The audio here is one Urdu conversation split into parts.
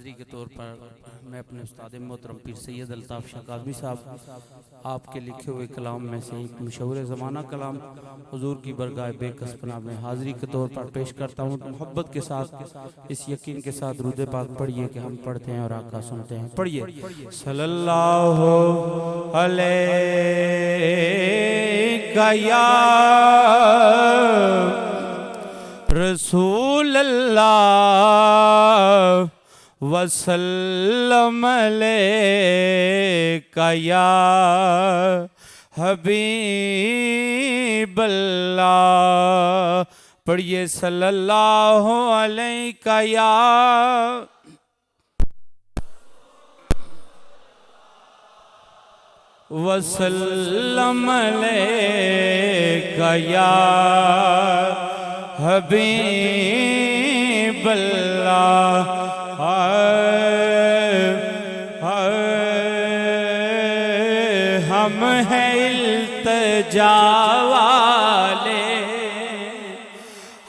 حاضری کے طور پر میں اپنے استاد محترم پیر سید الطاف شاہ کاظمی صاحب آپ کے لکھے ہوئے کلام میں سے ایک مشہور زمانہ کلام حضور کی برگاہ بے کس پناہ میں حاضری کے طور پر پیش کرتا ہوں۔ محبت کے ساتھ اس یقین کے ساتھ درود پاک پڑھیے کہ ہم پڑھتے ہیں اور آقا سنتے ہیں۔ پڑھیے صلی اللہ علیہ یا رسول اللہ وسلم علیکہ یا حبیب اللہ۔ پڑھیے صلی اللہ علیکہ یا وسلم علیکہ یا حبیب اللہ۔ ہم ہیں التجا والے،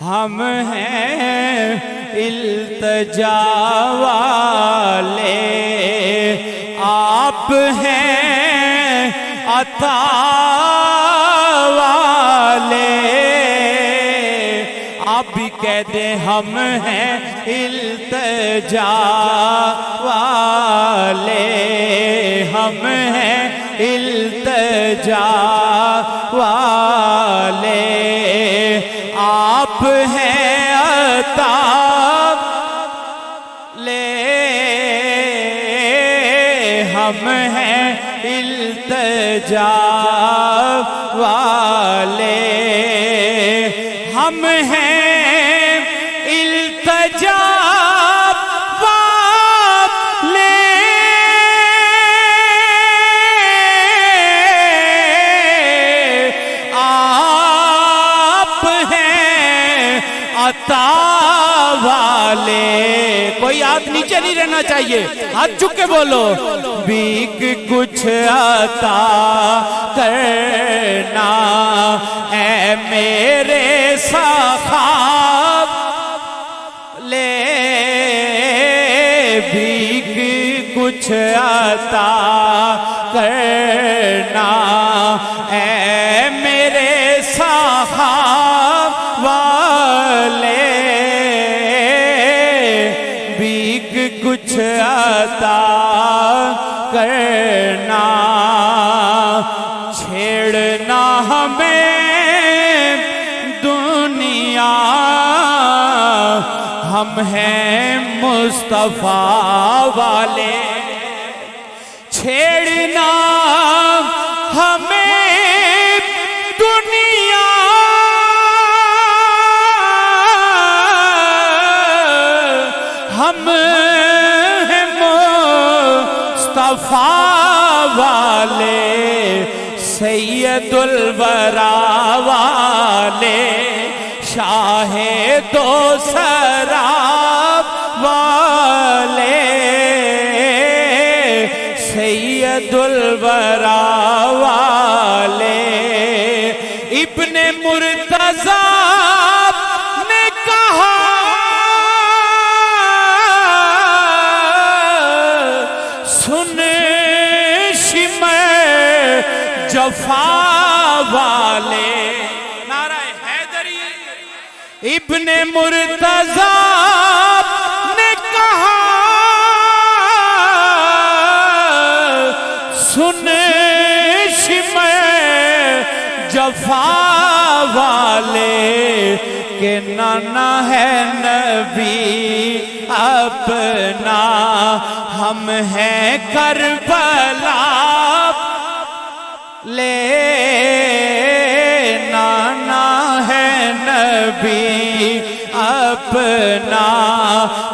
ہم ہیں التجا والے، آپ ہیں عطا والے۔ آپ بھی کہہ دیں ہم ہیں التجا والے، ہم ہیں التجا والے، آپ ہیں عطا لے، ہم ہیں التجا والے، ہم ہیں التجا والے، آپ ہیں عطا والے۔ کوئی ہاتھ نیچے نہیں رہنا چاہیے، ہاتھ جھک کے بولو۔ بھیک کچھ عطا کرنا اے میرے صاحب لے، بھیک کچھ عطا کرنا اے میرے صاحب والے، بھیک کچھ عطا کرنا، چھیڑنا ہمیں دنیا، ہم ہیں مصطفیٰ والے، چھیڑنا ہمیں دنیا، ہم ہیں مصطفیٰ والے، سید الورا والے، شاہ دو سراب والے، سید الورا والے۔ ابن مرتضی نے کہا سن شمع جفا والے، نعرہ حیدری۔ ابن مرتضی نے کہا سن شمع جفا والے، کہ نانا ہے نبی اپنا، ہم ہیں کربلا لے، نانا ہے نبی اپنا،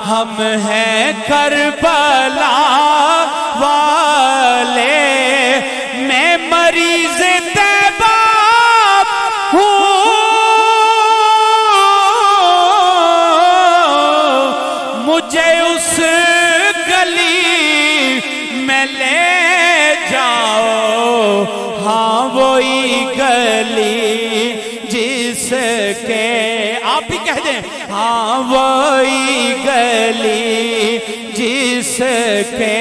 ہم ہیں کربلا والے۔ میں مریض طیبہ ہوں، مجھے اس گلی میں لے جاؤ، ہاں وہی گلی جس کے، آپ بھی کہہ دیں ہاں وہی گلی جس جس کے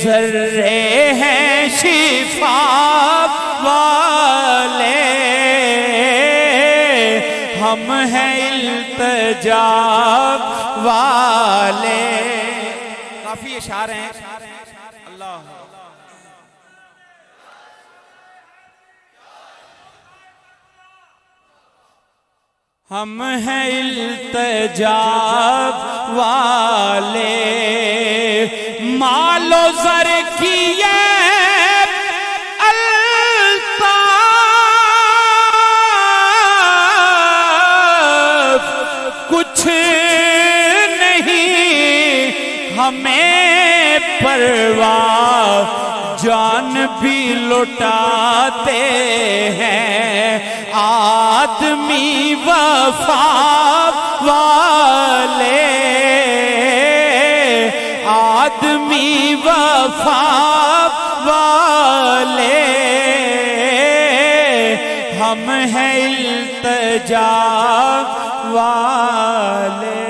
ذرے ہیں شفا والے، ہم ہیں التجا والے. کافی اشعار ہیں. اللہ ہم ہیں التجا والے، مال و زر کی یہ الطاف کچھ نہیں ہمیں پرواہ، جان بھی لٹاتے ہیں آدمی وفا والے، آدمی وفا والے، ہم ہیں التجا والے.